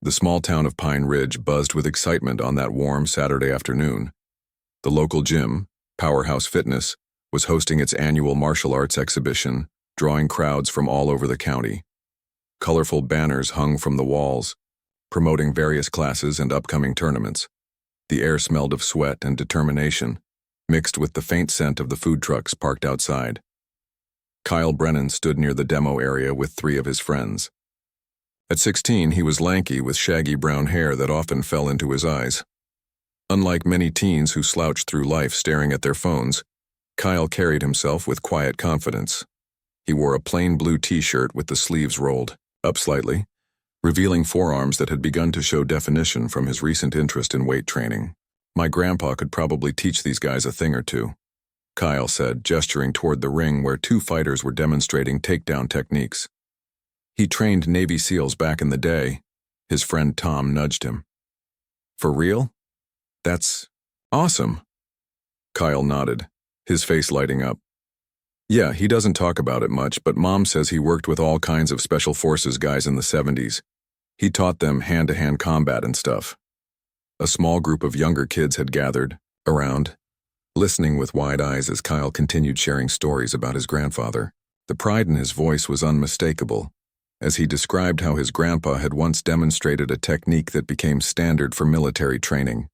The small town of Pine Ridge buzzed with excitement on that warm Saturday afternoon. The local gym, Powerhouse Fitness, was hosting its annual martial arts exhibition, drawing crowds from all over the county. Colorful banners hung from the walls, promoting various classes and upcoming tournaments. The air smelled of sweat and determination, mixed with the faint scent of the food trucks parked outside. Kyle Brennan stood near the demo area with 3 of his friends. At 16, he was lanky with shaggy brown hair that often fell into his eyes. Unlike many teens who slouched through life staring at their phones, Kyle carried himself with quiet confidence. He wore a plain blue t-shirt with the sleeves rolled up slightly, revealing forearms that had begun to show definition from his recent interest in weight training. "My grandpa could probably teach these guys a thing or two," Kyle said, gesturing toward the ring where 2 fighters were demonstrating takedown techniques. He trained Navy SEALs back in the day. His friend Tom nudged him. "For real? That's awesome." Kyle nodded, his face lighting up. "Yeah, he doesn't talk about it much, but Mom says he worked with all kinds of special forces guys in the 70s. He taught them hand-to-hand combat and stuff." A small group of younger kids had gathered around, listening with wide eyes as Kyle continued sharing stories about his grandfather. The pride in his voice was unmistakable, as he described how his grandpa had once demonstrated a technique that became standard for military training.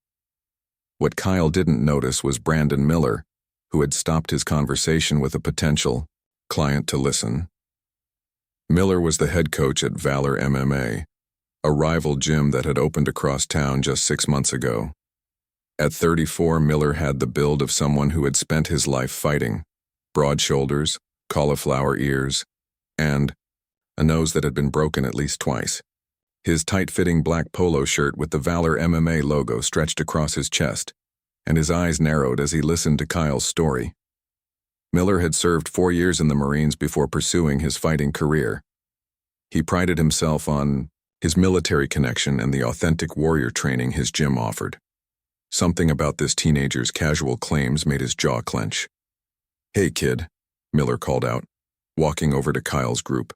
What Kyle didn't notice was Brandon Miller, who had stopped his conversation with a potential client to listen. Miller was the head coach at Valor MMA, a rival gym that had opened across town just 6 months ago. At 34, Miller had the build of someone who had spent his life fighting: broad shoulders, cauliflower ears, and a nose that had been broken at least twice. His tight-fitting black polo shirt with the Valor MMA logo stretched across his chest, and his eyes narrowed as he listened to Kyle's story. Miller had served 4 years in the Marines before pursuing his fighting career. He prided himself on his military connection and the authentic warrior training his gym offered. Something about this teenager's casual claims made his jaw clench. "Hey, kid," Miller called out, walking over to Kyle's group.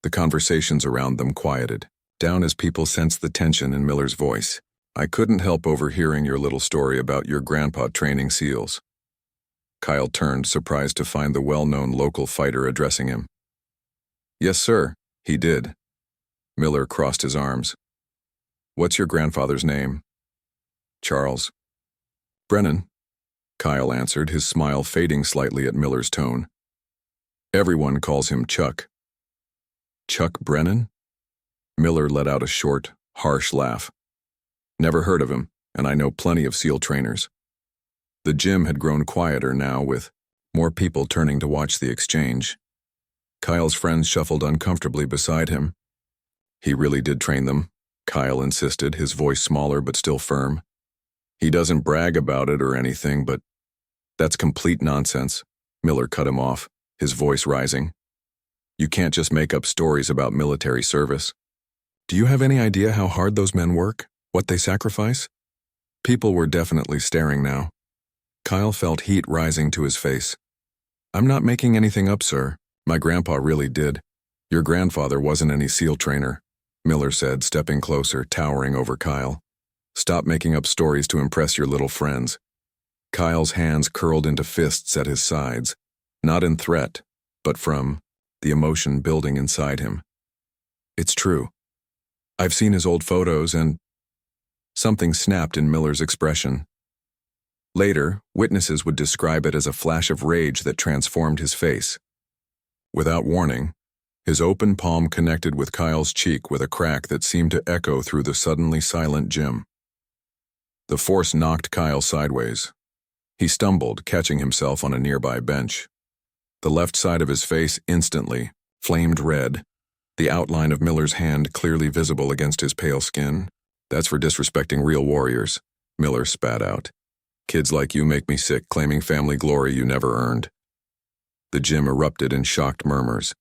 The conversations around them quieted down as people sensed the tension in Miller's voice. "I couldn't help overhearing your little story about your grandpa training SEALs." Kyle turned, surprised to find the well-known local fighter addressing him. "Yes, sir, he did." Miller crossed his arms. "What's your grandfather's name?" "Charles." "Brennan," Kyle answered, his smile fading slightly at Miller's tone. "Everyone calls him Chuck." "Chuck Brennan?" Miller let out a short, harsh laugh. "Never heard of him, and I know plenty of SEAL trainers." The gym had grown quieter now, with more people turning to watch the exchange. Kyle's friends shuffled uncomfortably beside him. "He really did train them," Kyle insisted, his voice smaller but still firm. "He doesn't brag about it or anything, but—" "That's complete nonsense," Miller cut him off, his voice rising. "You can't just make up stories about military service. Do you have any idea how hard those men work? What they sacrifice?" People were definitely staring now. Kyle felt heat rising to his face. "I'm not making anything up, sir. My grandpa really did." "Your grandfather wasn't any SEAL trainer," Miller said, stepping closer, towering over Kyle. "Stop making up stories to impress your little friends." Kyle's hands curled into fists at his sides, not in threat, but from the emotion building inside him. "It's true. I've seen his old photos and—" Something snapped in Miller's expression. Later, witnesses would describe it as a flash of rage that transformed his face. Without warning, his open palm connected with Kyle's cheek with a crack that seemed to echo through the suddenly silent gym. The force knocked Kyle sideways. He stumbled, catching himself on a nearby bench. The left side of his face instantly flamed red, the outline of Miller's hand clearly visible against his pale skin. "That's for disrespecting real warriors," Miller spat out. "Kids like you make me sick, claiming family glory you never earned." The gym erupted in shocked murmurs.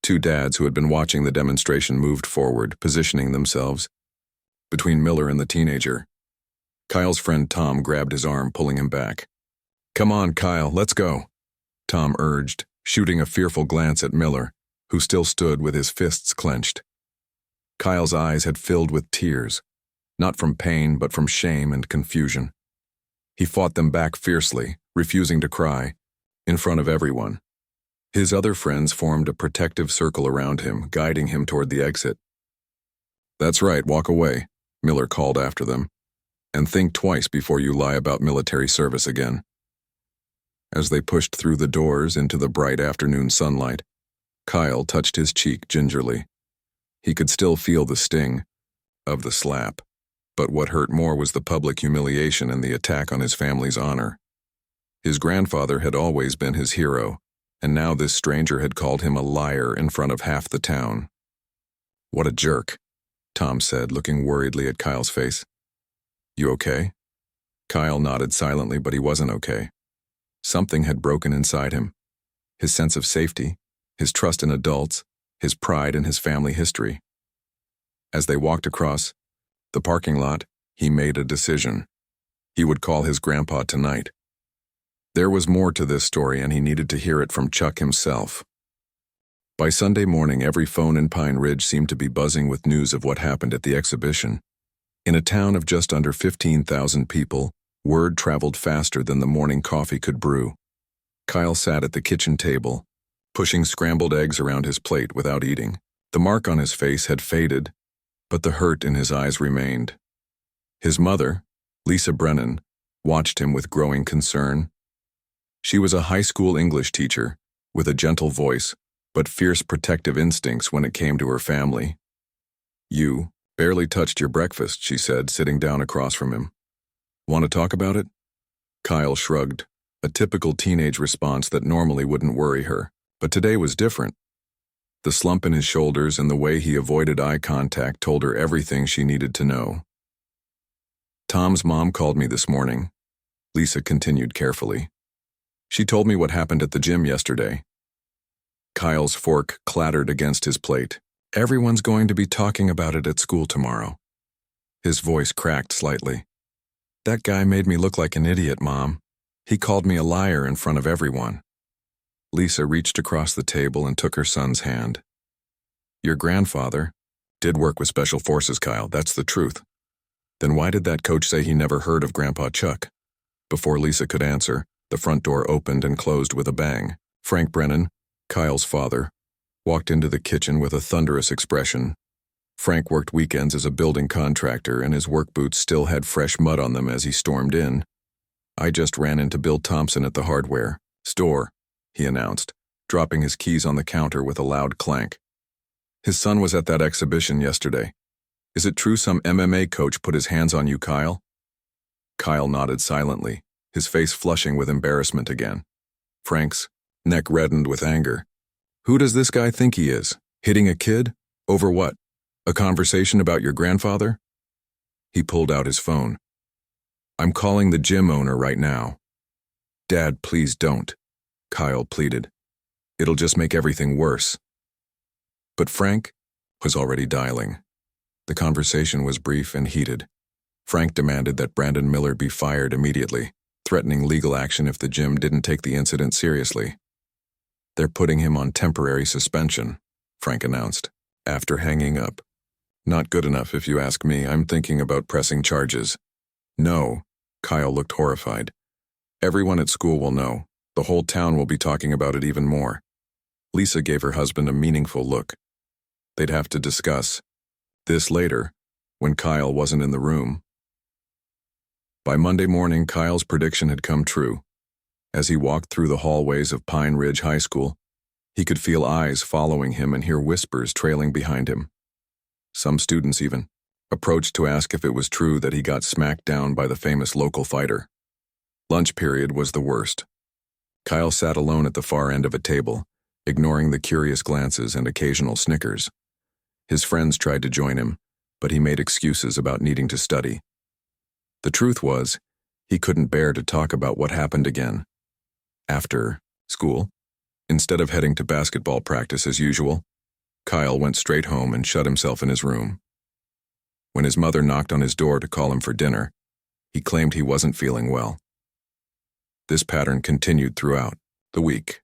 2 dads who had been watching the demonstration moved forward, positioning themselves between Miller and the teenager. Kyle's friend Tom grabbed his arm, pulling him back. "Come on, Kyle, let's go," Tom urged, shooting a fearful glance at Miller, who still stood with his fists clenched. Kyle's eyes had filled with tears, not from pain but from shame and confusion. He fought them back fiercely, refusing to cry, in front of everyone. His other friends formed a protective circle around him, guiding him toward the exit. "That's right, walk away," Miller called after them. "And think twice before you lie about military service again." As they pushed through the doors into the bright afternoon sunlight, Kyle touched his cheek gingerly. He could still feel the sting of the slap, but what hurt more was the public humiliation and the attack on his family's honor. His grandfather had always been his hero, and now this stranger had called him a liar in front of half the town. "What a jerk," Tom said, looking worriedly at Kyle's face. "You okay?" Kyle nodded silently, but he wasn't okay. Something had broken inside him. His sense of safety, his trust in adults, his pride in his family history. As they walked across the parking lot, he made a decision. He would call his grandpa tonight. There was more to this story, and he needed to hear it from Chuck himself. By Sunday morning, every phone in Pine Ridge seemed to be buzzing with news of what happened at the exhibition. In a town of just under 15,000 people, word traveled faster than the morning coffee could brew. Kyle sat at the kitchen table, pushing scrambled eggs around his plate without eating. The mark on his face had faded, but the hurt in his eyes remained. His mother, Lisa Brennan, watched him with growing concern. She was a high school English teacher, with a gentle voice, but fierce protective instincts when it came to her family. "You barely touched your breakfast," she said, sitting down across from him. "Want to talk about it?" Kyle shrugged, a typical teenage response that normally wouldn't worry her, but today was different. The slump in his shoulders and the way he avoided eye contact told her everything she needed to know. "Tom's mom called me this morning," Lisa continued carefully. "She told me what happened at the gym yesterday." Kyle's fork clattered against his plate. "Everyone's going to be talking about it at school tomorrow." His voice cracked slightly. "That guy made me look like an idiot, Mom. He called me a liar in front of everyone." Lisa reached across the table and took her son's hand. "Your grandfather did work with Special Forces, Kyle, that's the truth. Then why did that coach say he never heard of Grandpa Chuck?" Before Lisa could answer, the front door opened and closed with a bang. Frank Brennan, Kyle's father, walked into the kitchen with a thunderous expression. Frank worked weekends as a building contractor, and his work boots still had fresh mud on them as he stormed in. "I just ran into Bill Thompson at the hardware store," he announced, dropping his keys on the counter with a loud clank. "His son was at that exhibition yesterday. Is it true some MMA coach put his hands on you, Kyle?" Kyle nodded silently, his face flushing with embarrassment again. Frank's neck reddened with anger. "Who does this guy think he is? Hitting a kid? Over what? A conversation about your grandfather?" He pulled out his phone. "I'm calling the gym owner right now." "Dad, please don't," Kyle pleaded. "It'll just make everything worse." But Frank was already dialing. The conversation was brief and heated. Frank demanded that Brandon Miller be fired immediately, threatening legal action if the gym didn't take the incident seriously. "They're putting him on temporary suspension," Frank announced, after hanging up. "Not good enough if you ask me. I'm thinking about pressing charges." "No," Kyle looked horrified. "Everyone at school will know. The whole town will be talking about it even more." Lisa gave her husband a meaningful look. They'd have to discuss this later, when Kyle wasn't in the room. By Monday morning, Kyle's prediction had come true. As he walked through the hallways of Pine Ridge High School, he could feel eyes following him and hear whispers trailing behind him. Some students even approached to ask if it was true that he got smacked down by the famous local fighter. Lunch period was the worst. Kyle sat alone at the far end of a table, ignoring the curious glances and occasional snickers. His friends tried to join him, but he made excuses about needing to study. The truth was, he couldn't bear to talk about what happened again. After school, instead of heading to basketball practice as usual, Kyle went straight home and shut himself in his room. When his mother knocked on his door to call him for dinner, he claimed he wasn't feeling well. This pattern continued throughout the week.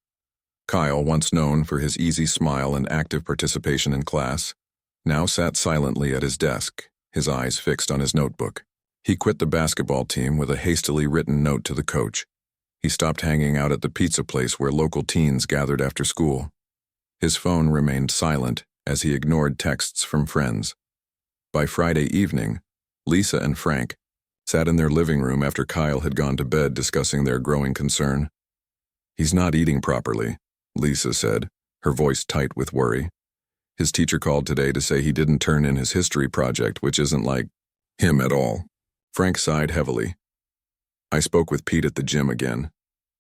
Kyle, once known for his easy smile and active participation in class, now sat silently at his desk, his eyes fixed on his notebook. He quit the basketball team with a hastily written note to the coach. He stopped hanging out at the pizza place where local teens gathered after school. His phone remained silent as he ignored texts from friends. By Friday evening, Lisa and Frank sat in their living room after Kyle had gone to bed discussing their growing concern. "He's not eating properly," Lisa said, her voice tight with worry. "His teacher called today to say he didn't turn in his history project, which isn't like him at all." Frank sighed heavily. "I spoke with Pete at the gym again.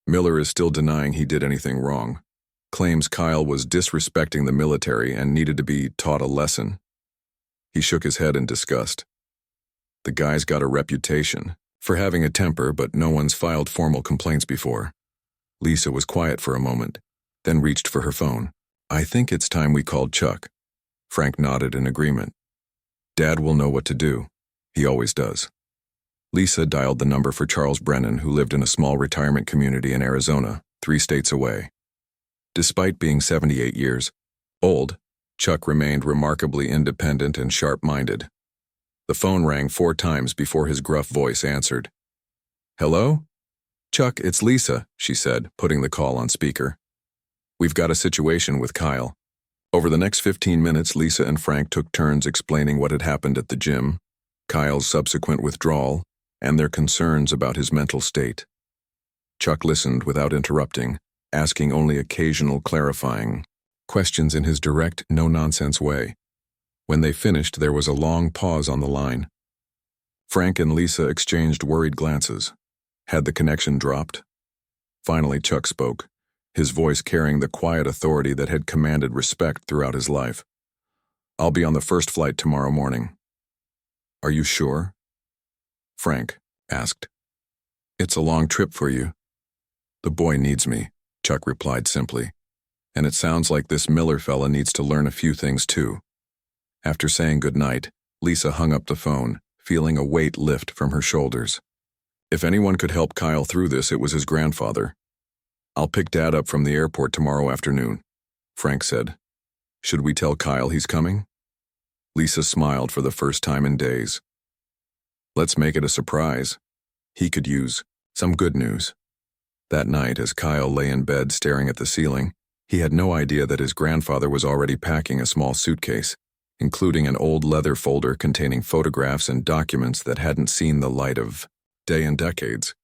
Miller is still denying he did anything wrong. Claims Kyle was disrespecting the military and needed to be taught a lesson." He shook his head in disgust. "The guy's got a reputation for having a temper, but no one's filed formal complaints before." Lisa was quiet for a moment, then reached for her phone. "I think it's time we called Chuck." Frank nodded in agreement. "Dad will know what to do. He always does." Lisa dialed the number for Charles Brennan, who lived in a small retirement community in Arizona, 3 states away. Despite being 78 years old, Chuck remained remarkably independent and sharp-minded. The phone rang 4 times before his gruff voice answered. "Hello? Chuck, it's Lisa," she said, putting the call on speaker. "We've got a situation with Kyle." Over the next 15 minutes, Lisa and Frank took turns explaining what had happened at the gym, Kyle's subsequent withdrawal, and their concerns about his mental state. Chuck listened without interrupting, asking only occasional clarifying questions in his direct, no-nonsense way. When they finished, there was a long pause on the line. Frank and Lisa exchanged worried glances. Had the connection dropped? Finally, Chuck spoke, his voice carrying the quiet authority that had commanded respect throughout his life. "I'll be on the first flight tomorrow morning." "Are you sure?" Frank asked. "It's a long trip for you." "The boy needs me," Chuck replied simply. "And it sounds like this Miller fella needs to learn a few things too." After saying goodnight, Lisa hung up the phone, feeling a weight lift from her shoulders. If anyone could help Kyle through this, it was his grandfather. "I'll pick Dad up from the airport tomorrow afternoon," Frank said. "Should we tell Kyle he's coming?" Lisa smiled for the first time in days. "Let's make it a surprise. He could use some good news." That night, as Kyle lay in bed staring at the ceiling, he had no idea that his grandfather was already packing a small suitcase, including an old leather folder containing photographs and documents that hadn't seen the light of day in decades.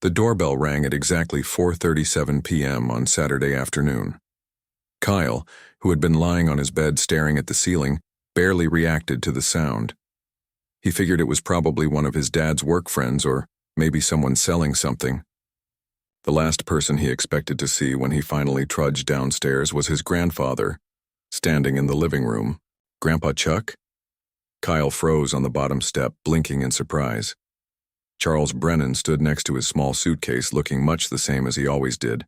The doorbell rang at exactly 4:37 p.m. on Saturday afternoon. Kyle, who had been lying on his bed staring at the ceiling, barely reacted to the sound. He figured it was probably one of his dad's work friends or maybe someone selling something. The last person he expected to see when he finally trudged downstairs was his grandfather, standing in the living room. "Grandpa Chuck?" Kyle froze on the bottom step, blinking in surprise. Charles Brennan stood next to his small suitcase, looking much the same as he always did.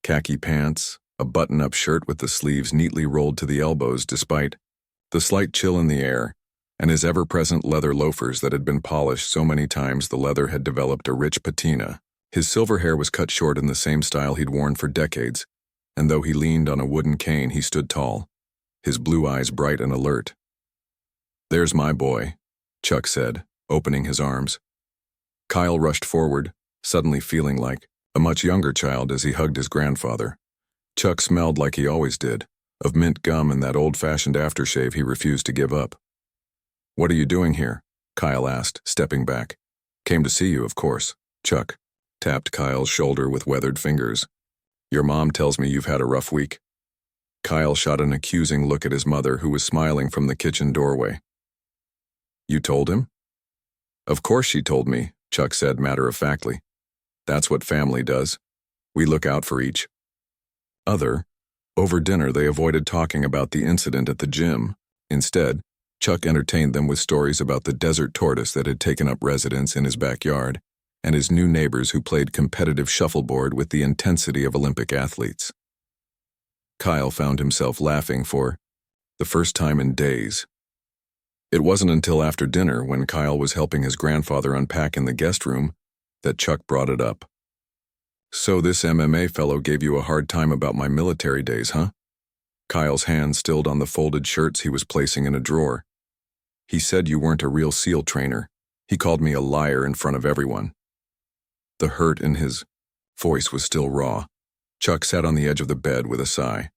Khaki pants, a button-up shirt with the sleeves neatly rolled to the elbows despite the slight chill in the air, and his ever-present leather loafers that had been polished so many times the leather had developed a rich patina. His silver hair was cut short in the same style he'd worn for decades, and though he leaned on a wooden cane, he stood tall, his blue eyes bright and alert. "There's my boy," Chuck said, opening his arms. Kyle rushed forward, suddenly feeling like a much younger child as he hugged his grandfather. Chuck smelled like he always did, of mint gum and that old-fashioned aftershave he refused to give up. "What are you doing here?" Kyle asked, stepping back. "Came to see you, of course." Chuck tapped Kyle's shoulder with weathered fingers. "Your mom tells me you've had a rough week." Kyle shot an accusing look at his mother, who was smiling from the kitchen doorway. "You told him?" "Of course she told me," Chuck said matter-of-factly. "That's what family does. We look out for each other." Over dinner, they avoided talking about the incident at the gym. Instead, Chuck entertained them with stories about the desert tortoise that had taken up residence in his backyard, and his new neighbors who played competitive shuffleboard with the intensity of Olympic athletes. Kyle found himself laughing for the first time in days. It wasn't until after dinner, when Kyle was helping his grandfather unpack in the guest room, that Chuck brought it up. "So this MMA fellow gave you a hard time about my military days, huh?" Kyle's hand stilled on the folded shirts he was placing in a drawer. He said you weren't a real SEAL trainer. He called me a liar in front of everyone. The hurt in his voice was still raw. Chuck sat on the edge of the bed with a sigh.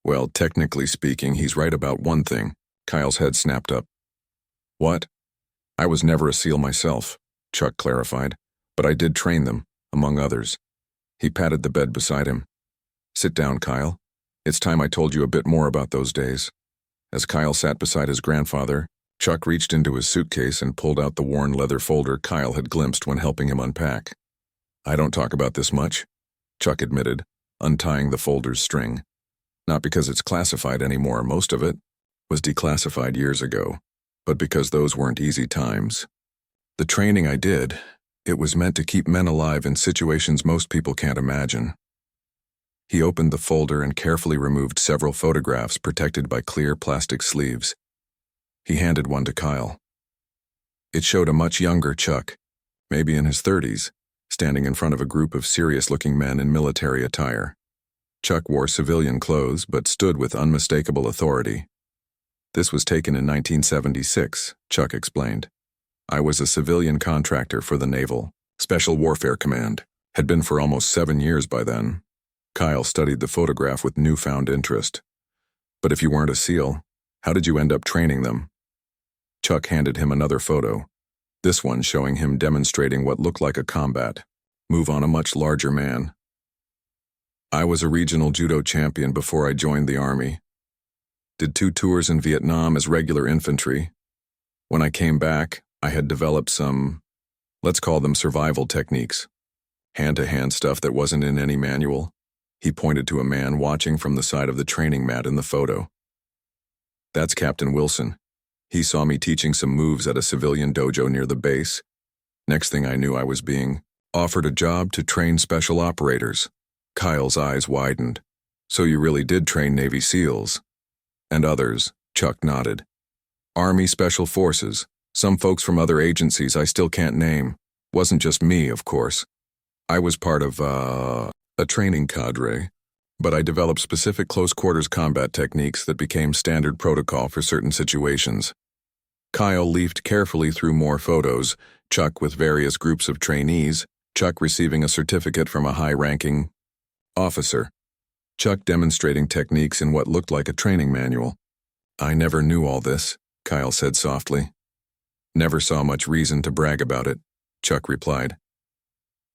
Well, technically speaking, he's right about one thing. Kyle's head snapped up. What? I was never a SEAL myself, Chuck clarified, but I did train them, among others. He patted the bed beside him. Sit down, Kyle. It's time I told you a bit more about those days. As Kyle sat beside his grandfather, Chuck reached into his suitcase and pulled out the worn leather folder Kyle had glimpsed when helping him unpack. I don't talk about this much, Chuck admitted, untying the folder's string. Not because it's classified anymore, most of it was declassified years ago, but because those weren't easy times. The training I did, it was meant to keep men alive in situations most people can't imagine. He opened the folder and carefully removed several photographs protected by clear plastic sleeves. He handed one to Kyle. It showed a much younger Chuck, maybe in his 30s, standing in front of a group of serious-looking men in military attire. Chuck wore civilian clothes but stood with unmistakable authority. This was taken in 1976, Chuck explained. I was a civilian contractor for the Naval Special Warfare Command. Had been for almost 7 years by then. Kyle studied the photograph with newfound interest. But if you weren't a SEAL, how did you end up training them? Chuck handed him another photo, this one showing him demonstrating what looked like a combat move on a much larger man. I was a regional judo champion before I joined the Army. Did 2 tours in Vietnam as regular infantry. When I came back, I had developed some, let's call them survival techniques. Hand-to-hand stuff that wasn't in any manual. He pointed to a man watching from the side of the training mat in the photo. That's Captain Wilson. He saw me teaching some moves at a civilian dojo near the base. Next thing I knew, I was being offered a job to train special operators. Kyle's eyes widened. So you really did train Navy SEALs? And others, Chuck nodded. Army Special Forces, some folks from other agencies I still can't name. Wasn't just me, of course. I was part of, a training cadre, but I developed specific close-quarters combat techniques that became standard protocol for certain situations. Kyle leafed carefully through more photos, Chuck with various groups of trainees, Chuck receiving a certificate from a high-ranking officer, Chuck demonstrating techniques in what looked like a training manual. I never knew all this, Kyle said softly. Never saw much reason to brag about it, Chuck replied.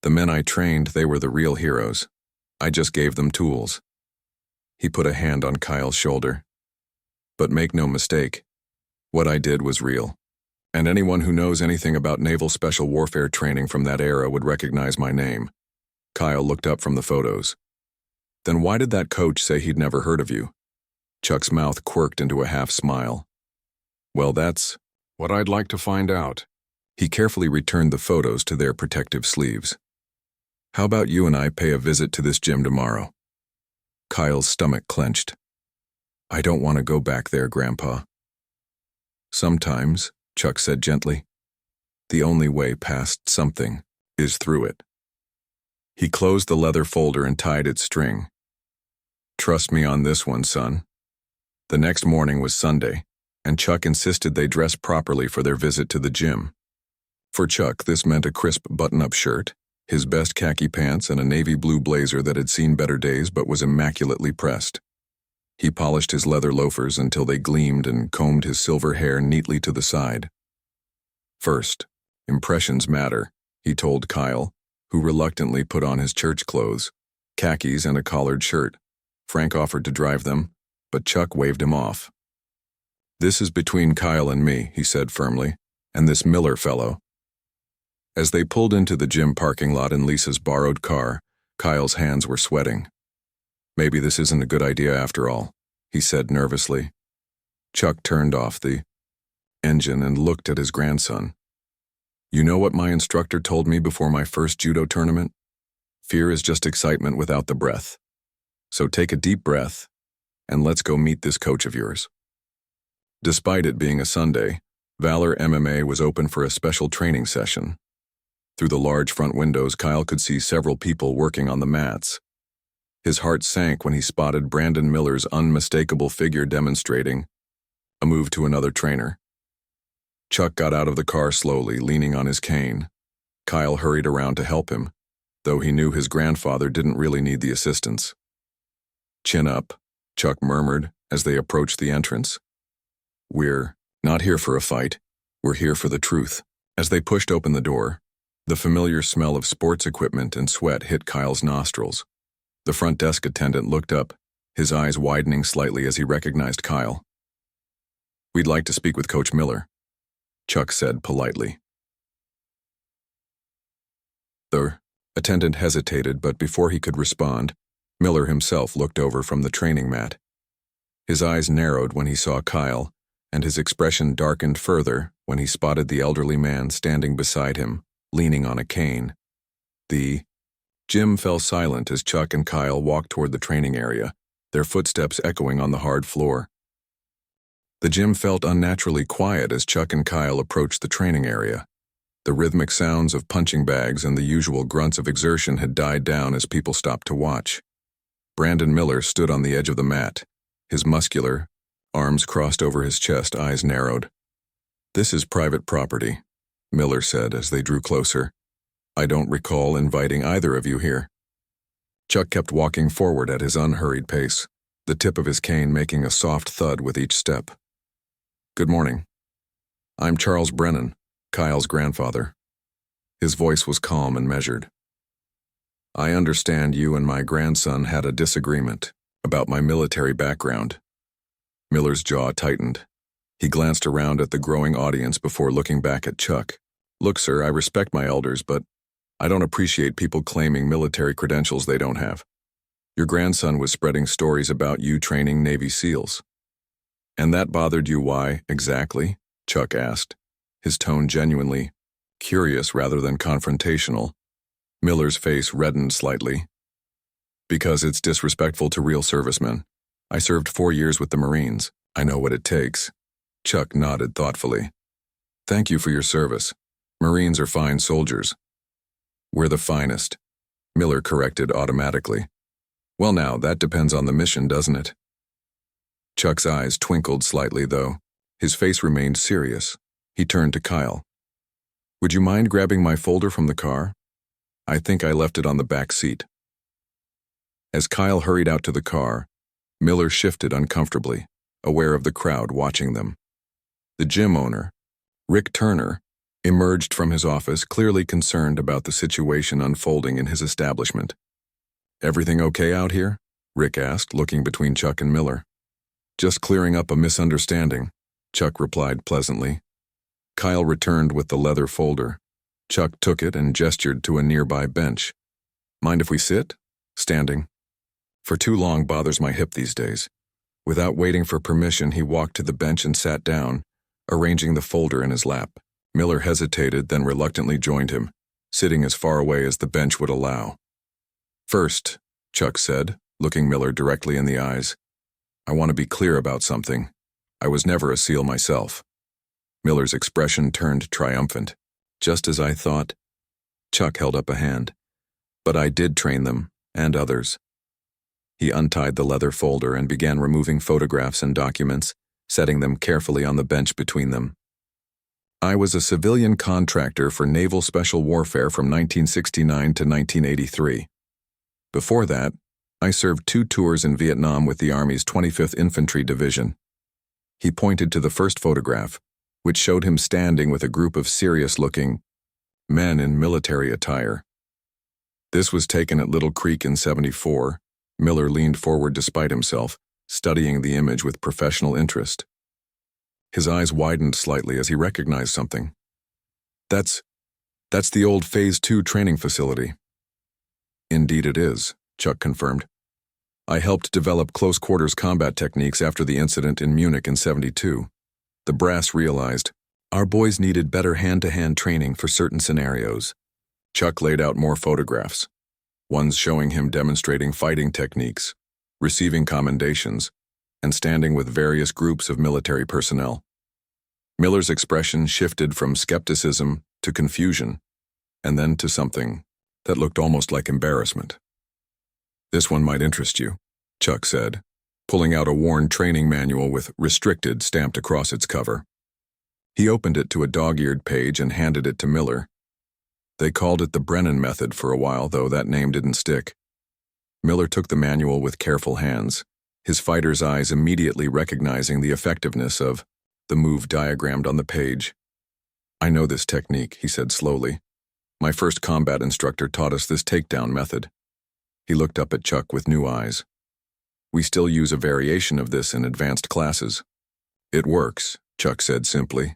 The men I trained, they were the real heroes. I just gave them tools. He put a hand on Kyle's shoulder. But make no mistake, what I did was real. And anyone who knows anything about naval special warfare training from that era would recognize my name. Kyle looked up from the photos. Then why did that coach say he'd never heard of you? Chuck's mouth quirked into a half smile. Well, that's what I'd like to find out. He carefully returned the photos to their protective sleeves. How about you and I pay a visit to this gym tomorrow? Kyle's stomach clenched. I don't want to go back there, Grandpa. Sometimes, Chuck said gently, the only way past something is through it. He closed the leather folder and tied its string. Trust me on this one, son. The next morning was Sunday, and Chuck insisted they dress properly for their visit to the gym. For Chuck, this meant a crisp button-up shirt, his best khaki pants, and a navy blue blazer that had seen better days but was immaculately pressed. He polished his leather loafers until they gleamed and combed his silver hair neatly to the side. First, impressions matter, he told Kyle, who reluctantly put on his church clothes, khakis and a collared shirt. Frank offered to drive them, but Chuck waved him off. This is between Kyle and me, he said firmly, and this Miller fellow. As they pulled into the gym parking lot in Lisa's borrowed car, Kyle's hands were sweating. Maybe this isn't a good idea after all, he said nervously. Chuck turned off the engine and looked at his grandson. You know what my instructor told me before my first judo tournament? Fear is just excitement without the breath. So take a deep breath, and let's go meet this coach of yours. Despite it being a Sunday, Valor MMA was open for a special training session. Through the large front windows, Kyle could see several people working on the mats. His heart sank when he spotted Brandon Miller's unmistakable figure demonstrating a move to another trainer. Chuck got out of the car slowly, leaning on his cane. Kyle hurried around to help him, though he knew his grandfather didn't really need the assistance. "Chin up," Chuck murmured as they approached the entrance. "We're not here for a fight. We're here for the truth." As they pushed open the door, the familiar smell of sports equipment and sweat hit Kyle's nostrils. The front desk attendant looked up, his eyes widening slightly as he recognized Kyle. "We'd like to speak with Coach Miller," Chuck said politely. The attendant hesitated, but before he could respond, Miller himself looked over from the training mat. His eyes narrowed when he saw Kyle, and his expression darkened further when he spotted the elderly man standing beside him, leaning on a cane. The gym fell silent as Chuck and Kyle walked toward the training area, their footsteps echoing on the hard floor. The gym felt unnaturally quiet as Chuck and Kyle approached the training area. The rhythmic sounds of punching bags and the usual grunts of exertion had died down as people stopped to watch. Brandon Miller stood on the edge of the mat, his muscular, arms crossed over his chest, eyes narrowed. "This is private property," Miller said as they drew closer. "I don't recall inviting either of you here." Chuck kept walking forward at his unhurried pace, the tip of his cane making a soft thud with each step. "Good morning. I'm Charles Brennan, Kyle's grandfather." His voice was calm and measured. "I understand you and my grandson had a disagreement about my military background." Miller's jaw tightened. He glanced around at the growing audience before looking back at Chuck. "Look, sir, I respect my elders, but I don't appreciate people claiming military credentials they don't have. Your grandson was spreading stories about you training Navy SEALs." "And that bothered you, why, exactly?" Chuck asked, his tone genuinely curious rather than confrontational. Miller's face reddened slightly. "Because it's disrespectful to real servicemen. I served 4 years with the Marines. I know what it takes." Chuck nodded thoughtfully. "Thank you for your service. Marines are fine soldiers." "We're the finest," Miller corrected automatically. "Well now, that depends on the mission, doesn't it?" Chuck's eyes twinkled slightly, though. His face remained serious. He turned to Kyle. "Would you mind grabbing my folder from the car? I think I left it on the back seat." As Kyle hurried out to the car, Miller shifted uncomfortably, aware of the crowd watching them. The gym owner, Rick Turner, emerged from his office, clearly concerned about the situation unfolding in his establishment. "Everything okay out here?" Rick asked, looking between Chuck and Miller. "Just clearing up a misunderstanding," Chuck replied pleasantly. Kyle returned with the leather folder. Chuck took it and gestured to a nearby bench. "Mind if we sit?" "Standing. For too long bothers my hip these days." Without waiting for permission, he walked to the bench and sat down, arranging the folder in his lap. Miller hesitated, then reluctantly joined him, sitting as far away as the bench would allow. "First," Chuck said, looking Miller directly in the eyes, "I want to be clear about something. I was never a SEAL myself." Miller's expression turned triumphant. "Just as I thought." Chuck held up a hand. "But I did train them, and others." He untied the leather folder and began removing photographs and documents, setting them carefully on the bench between them. "I was a civilian contractor for Naval Special Warfare from 1969 to 1983. Before that, I served 2 tours in Vietnam with the Army's 25th Infantry Division." He pointed to the first photograph, which showed him standing with a group of serious-looking men in military attire. "This was taken at Little Creek in '74. Miller leaned forward despite himself, studying the image with professional interest. His eyes widened slightly as he recognized something. That's the old Phase 2 training facility." "Indeed it is," Chuck confirmed. "I helped develop close-quarters combat techniques after the incident in Munich in '72. The brass realized our boys needed better hand-to-hand training for certain scenarios." Chuck laid out more photographs, ones showing him demonstrating fighting techniques, receiving commendations, and standing with various groups of military personnel. Miller's expression shifted from skepticism to confusion, and then to something that looked almost like embarrassment. This one might interest you, Chuck said, pulling out a worn training manual with "restricted" stamped across its cover. He opened it to a dog-eared page and handed it to Miller. They called it the Brennan method for a while, though that name didn't stick. Miller took the manual with careful hands, his fighter's eyes immediately recognizing the effectiveness of the move diagrammed on the page. "I know this technique," he said slowly. "My first combat instructor taught us this takedown method." He looked up at Chuck with new eyes. "We still use a variation of this in advanced classes." "It works," Chuck said simply.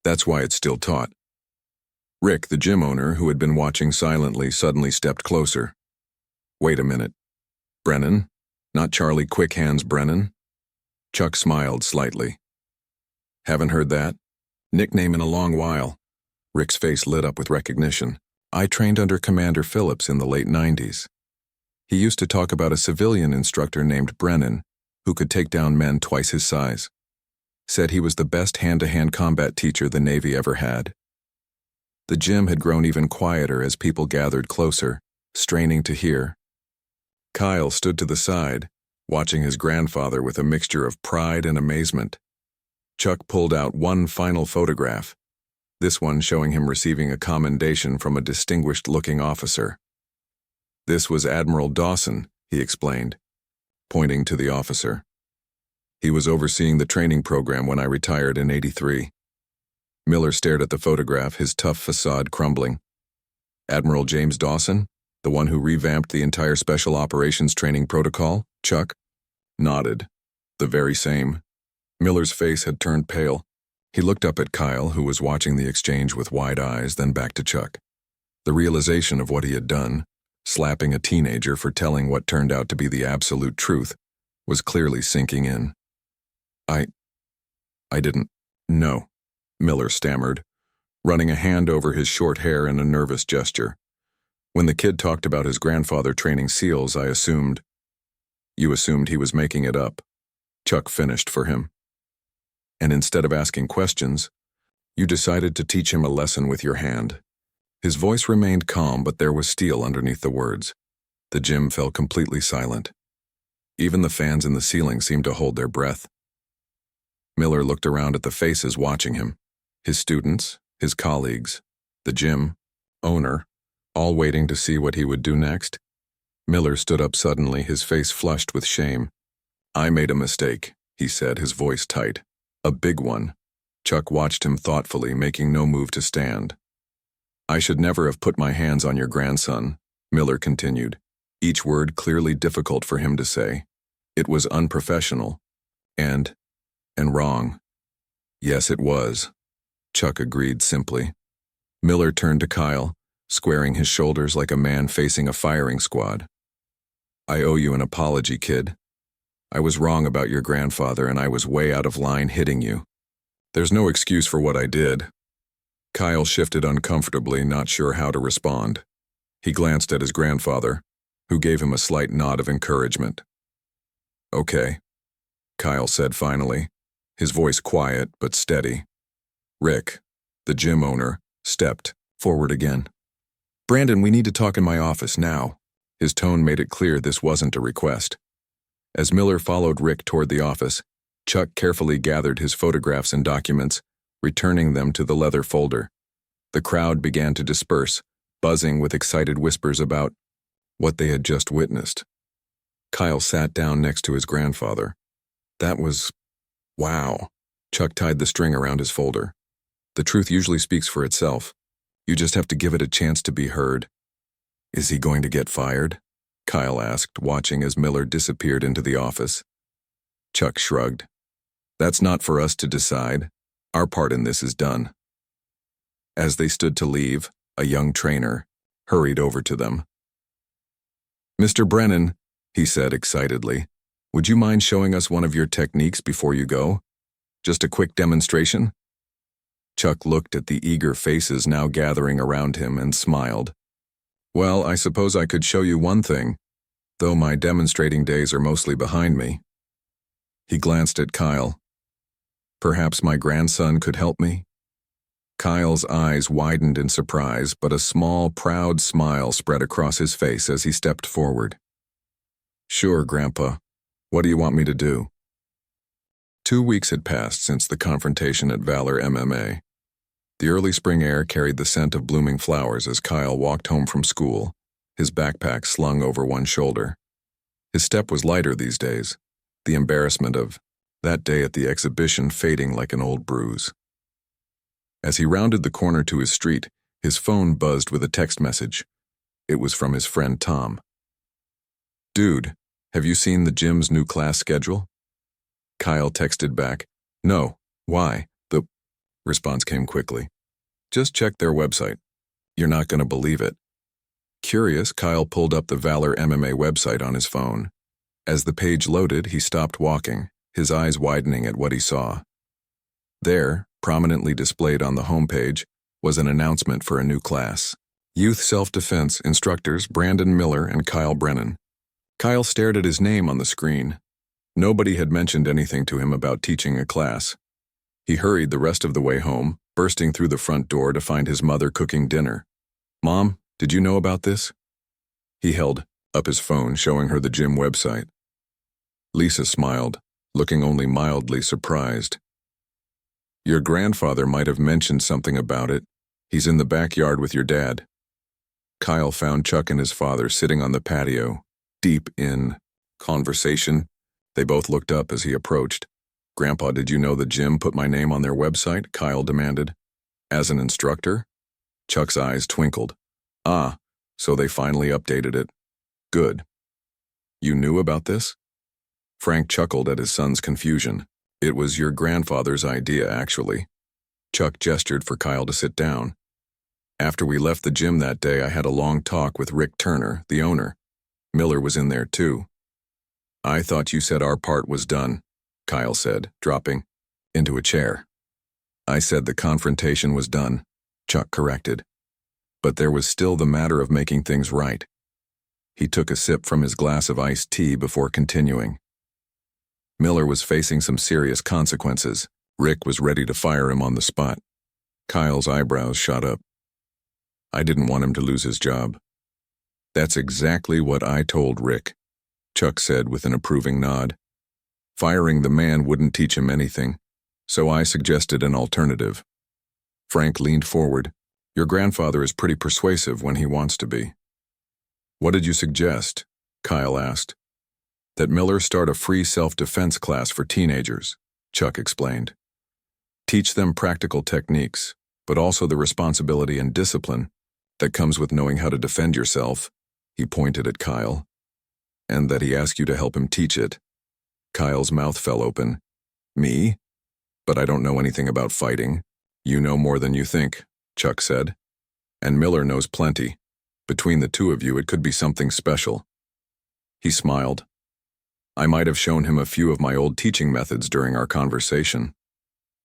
"That's why it's still taught." Rick, the gym owner, who had been watching silently, suddenly stepped closer. "Wait a minute. Brennan? Not Charlie Quick Hands Brennan?" Chuck smiled slightly. "Haven't heard that? Nickname in a long while." Rick's face lit up with recognition. "I trained under Commander Phillips in the late 90s. He used to talk about a civilian instructor named Brennan who could take down men twice his size. Said he was the best hand-to-hand combat teacher the Navy ever had." The gym had grown even quieter as people gathered closer, straining to hear. Kyle stood to the side, watching his grandfather with a mixture of pride and amazement. Chuck pulled out one final photograph, this one showing him receiving a commendation from a distinguished-looking officer. "This was Admiral Dawson," he explained, pointing to the officer. "He was overseeing the training program when I retired in '83. Miller stared at the photograph, his tough facade crumbling. "Admiral James Dawson? The one who revamped the entire Special Operations training protocol?" Chuck nodded. "The very same." Miller's face had turned pale. He looked up at Kyle, who was watching the exchange with wide eyes, then back to Chuck. The realization of what he had done, slapping a teenager for telling what turned out to be the absolute truth, was clearly sinking in. I didn't know," Miller stammered, running a hand over his short hair in a nervous gesture. "When the kid talked about his grandfather training SEALs, I assumed—" "You assumed he was making it up," Chuck finished for him. "And instead of asking questions, you decided to teach him a lesson with your hand." His voice remained calm, but there was steel underneath the words. The gym fell completely silent. Even the fans in the ceiling seemed to hold their breath. Miller looked around at the faces watching him, his students, his colleagues, the gym owner, all waiting to see what he would do next. Miller stood up suddenly, his face flushed with shame. "I made a mistake," he said, his voice tight. "A big one." Chuck watched him thoughtfully, making no move to stand. "I should never have put my hands on your grandson," Miller continued, each word clearly difficult for him to say. "It was unprofessional. And wrong." "Yes, it was," Chuck agreed simply. Miller turned to Kyle, squaring his shoulders like a man facing a firing squad. "I owe you an apology, kid. I was wrong about your grandfather, and I was way out of line hitting you. There's no excuse for what I did." Kyle shifted uncomfortably, not sure how to respond. He glanced at his grandfather, who gave him a slight nod of encouragement. "Okay," Kyle said finally, his voice quiet but steady. Rick, the gym owner, stepped forward again. "Brandon, we need to talk in my office now." His tone made it clear this wasn't a request. As Miller followed Rick toward the office, Chuck carefully gathered his photographs and documents, returning them to the leather folder. The crowd began to disperse, buzzing with excited whispers about what they had just witnessed. Kyle sat down next to his grandfather. "That was... wow." Chuck tied the string around his folder. "The truth usually speaks for itself. You just have to give it a chance to be heard." "Is he going to get fired?" Kyle asked, watching as Miller disappeared into the office. Chuck shrugged. "That's not for us to decide. Our part in this is done." As they stood to leave, a young trainer hurried over to them. "Mr. Brennan," he said excitedly, "would you mind showing us one of your techniques before you go? Just a quick demonstration?" Chuck looked at the eager faces now gathering around him and smiled. "Well, I suppose I could show you one thing, though my demonstrating days are mostly behind me." He glanced at Kyle. "Perhaps my grandson could help me?" Kyle's eyes widened in surprise, but a small, proud smile spread across his face as he stepped forward. Sure, Grandpa. What do you want me to do? 2 weeks had passed since the confrontation at Valor MMA. The early spring air carried the scent of blooming flowers as Kyle walked home from school, his backpack slung over one shoulder. His step was lighter these days, the embarrassment of that day at the exhibition fading like an old bruise. As he rounded the corner to his street, his phone buzzed with a text message. It was from his friend Tom. "Dude, have you seen the gym's new class schedule?" Kyle texted back, "No, why?" The response came quickly. "Just check their website. You're not going to believe it." Curious, Kyle pulled up the Valor MMA website on his phone. As the page loaded, he stopped walking, his eyes widening at what he saw. There, prominently displayed on the homepage, was an announcement for a new class. Youth Self-Defense instructors Brandon Miller and Kyle Brennan. Kyle stared at his name on the screen. Nobody had mentioned anything to him about teaching a class. He hurried the rest of the way home, bursting through the front door to find his mother cooking dinner. "Mom, did you know about this?" He held up his phone, showing her the gym website. Lisa smiled, looking only mildly surprised. "Your grandfather might have mentioned something about it. He's in the backyard with your dad." Kyle found Chuck and his father sitting on the patio, deep in conversation. They both looked up as he approached. "Grandpa, did you know the gym put my name on their website?" Kyle demanded. "As an instructor?" Chuck's eyes twinkled. "Ah, so they finally updated it. Good. You knew about this?" Frank chuckled at his son's confusion. "It was your grandfather's idea, actually." Chuck gestured for Kyle to sit down. "After we left the gym that day, I had a long talk with Rick Turner, the owner. Miller was in there too." "I thought you said our part was done," Kyle said, dropping into a chair. "I said the confrontation was done," Chuck corrected. "But there was still the matter of making things right." He took a sip from his glass of iced tea before continuing. "Miller was facing some serious consequences. Rick was ready to fire him on the spot." Kyle's eyebrows shot up. "I didn't want him to lose his job." "That's exactly what I told Rick," Chuck said with an approving nod. "Firing the man wouldn't teach him anything, so I suggested an alternative." Frank leaned forward. "Your grandfather is pretty persuasive when he wants to be." "What did you suggest?" Kyle asked. "That Miller start a free self-defense class for teenagers," Chuck explained. "Teach them practical techniques, but also the responsibility and discipline that comes with knowing how to defend yourself." He pointed at Kyle. "And that he asked you to help him teach it." Kyle's mouth fell open. "Me? But I don't know anything about fighting." "You know more than you think," Chuck said. "And Miller knows plenty. Between the two of you, it could be something special." He smiled. "I might have shown him a few of my old teaching methods during our conversation."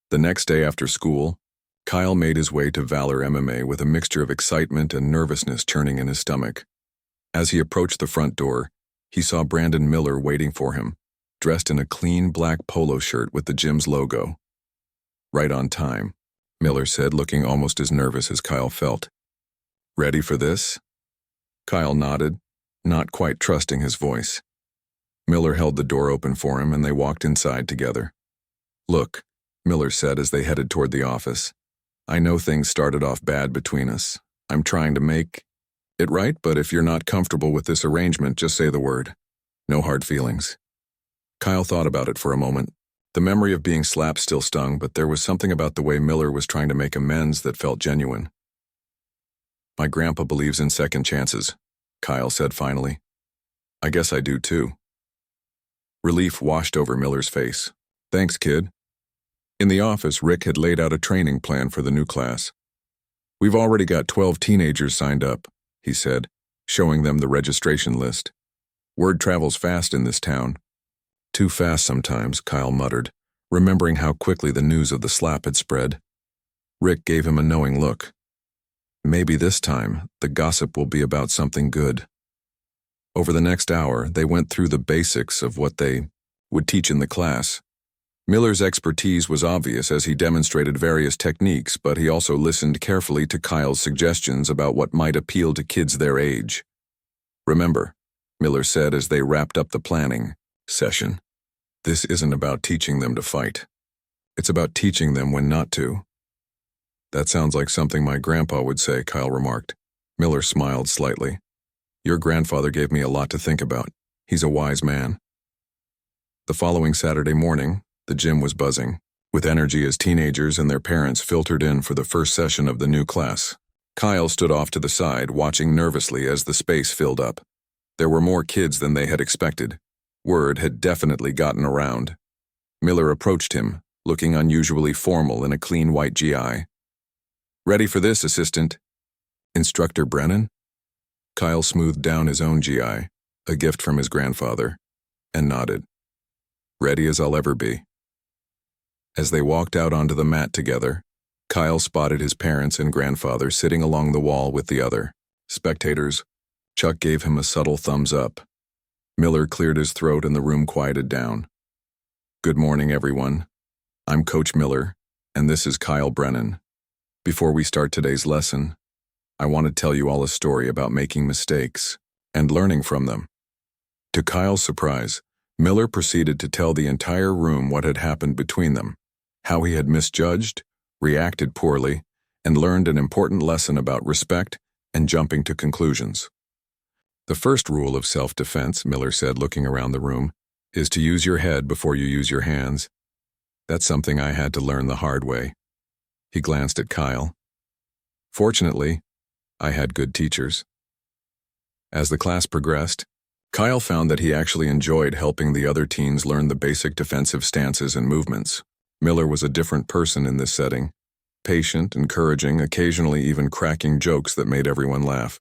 The next day after school, Kyle made his way to Valor MMA with a mixture of excitement and nervousness churning in his stomach. As he approached the front door, he saw Brandon Miller waiting for him, dressed in a clean black polo shirt with the gym's logo. "Right on time," Miller said, looking almost as nervous as Kyle felt. "Ready for this?" Kyle nodded, not quite trusting his voice. Miller held the door open for him and they walked inside together. "Look," Miller said as they headed toward the office, "I know things started off bad between us. I'm trying to make it right, but if you're not comfortable with this arrangement, just say the word. No hard feelings." Kyle thought about it for a moment. The memory of being slapped still stung, but there was something about the way Miller was trying to make amends that felt genuine. "My grandpa believes in second chances," Kyle said finally. "I guess I do too." Relief washed over Miller's face. "Thanks, kid." In the office, Rick had laid out a training plan for the new class. "We've already got 12 teenagers signed up," he said, showing them the registration list. "Word travels fast in this town." "Too fast sometimes," Kyle muttered, remembering how quickly the news of the slap had spread. Rick gave him a knowing look. Maybe this time, the gossip will be about something good. Over the next hour, they went through the basics of what they would teach in the class. Miller's expertise was obvious as he demonstrated various techniques, but he also listened carefully to Kyle's suggestions about what might appeal to kids their age. "Remember, Miller said as they wrapped up the planning session. This isn't about teaching them to fight. It's about teaching them when not to. That sounds like something my grandpa would say, Kyle remarked. Miller smiled slightly. Your grandfather gave me a lot to think about. He's a wise man. The following Saturday morning, the gym was buzzing, with energy as teenagers and their parents filtered in for the first session of the new class. Kyle stood off to the side, watching nervously as the space filled up. There were more kids than they had expected. Word had definitely gotten around. Miller approached him, looking unusually formal in a clean white GI. Ready for this, assistant? Instructor Brennan? Kyle smoothed down his own GI, a gift from his grandfather, and nodded. Ready as I'll ever be. As they walked out onto the mat together, Kyle spotted his parents and grandfather sitting along the wall with the other spectators. Chuck gave him a subtle thumbs up. Miller cleared his throat and the room quieted down. Good morning, everyone. I'm Coach Miller, and this is Kyle Brennan. Before we start today's lesson, I want to tell you all a story about making mistakes and learning from them. To Kyle's surprise, Miller proceeded to tell the entire room what had happened between them, how he had misjudged, reacted poorly, and learned an important lesson about respect and jumping to conclusions. The first rule of self-defense, Miller said, looking around the room, is to use your head before you use your hands. That's something I had to learn the hard way. He glanced at Kyle. Fortunately, I had good teachers. As the class progressed, Kyle found that he actually enjoyed helping the other teens learn the basic defensive stances and movements. Miller was a different person in this setting, patient, encouraging, occasionally even cracking jokes that made everyone laugh.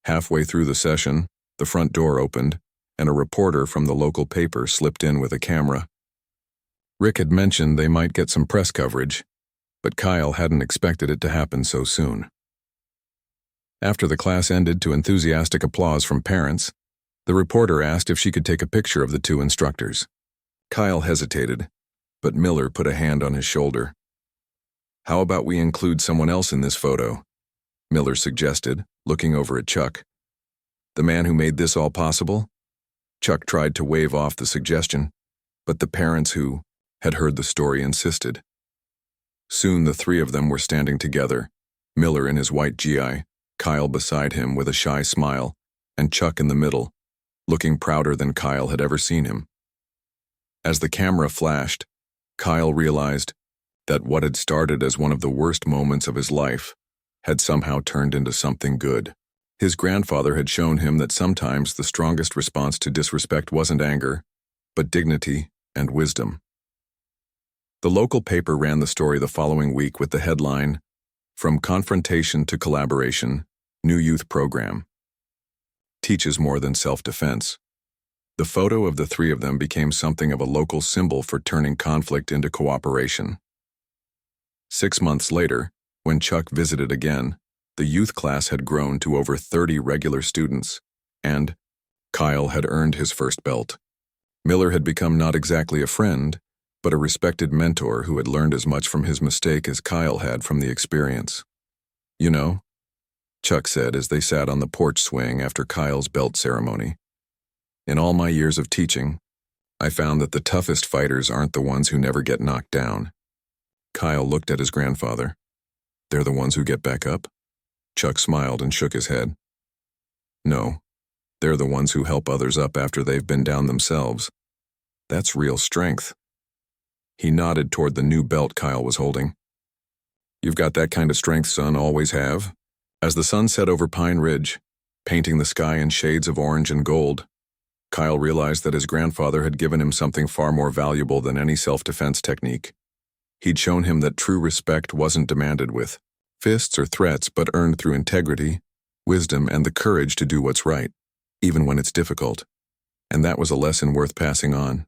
Halfway through the session, the front door opened, and a reporter from the local paper slipped in with a camera. Rick had mentioned they might get some press coverage, but Kyle hadn't expected it to happen so soon. After the class ended to enthusiastic applause from parents, the reporter asked if she could take a picture of the two instructors. Kyle hesitated, but Miller put a hand on his shoulder. How about we include someone else in this photo? Miller suggested, looking over at Chuck. The man who made this all possible? Chuck tried to wave off the suggestion, but the parents who had heard the story insisted. Soon the three of them were standing together, Miller in his white GI, Kyle beside him with a shy smile, and Chuck in the middle, looking prouder than Kyle had ever seen him. As the camera flashed, Kyle realized that what had started as one of the worst moments of his life had somehow turned into something good. His grandfather had shown him that sometimes the strongest response to disrespect wasn't anger, but dignity and wisdom. The local paper ran the story the following week with the headline, From Confrontation to Collaboration, New Youth Program. Teaches more than self-defense. The photo of the three of them became something of a local symbol for turning conflict into cooperation. 6 months later, when Chuck visited again, the youth class had grown to over 30 regular students, and Kyle had earned his first belt. Miller had become not exactly a friend, but a respected mentor who had learned as much from his mistake as Kyle had from the experience. You know, Chuck said as they sat on the porch swing after Kyle's belt ceremony. In all my years of teaching, I found that the toughest fighters aren't the ones who never get knocked down. Kyle looked at his grandfather. They're the ones who get back up? Chuck smiled and shook his head. No, they're the ones who help others up after they've been down themselves. That's real strength. He nodded toward the new belt Kyle was holding. You've got that kind of strength, son, always have. As the sun set over Pine Ridge, painting the sky in shades of orange and gold, Kyle realized that his grandfather had given him something far more valuable than any self-defense technique. He'd shown him that true respect wasn't demanded with fists or threats, but earned through integrity, wisdom, and the courage to do what's right, even when it's difficult. And that was a lesson worth passing on.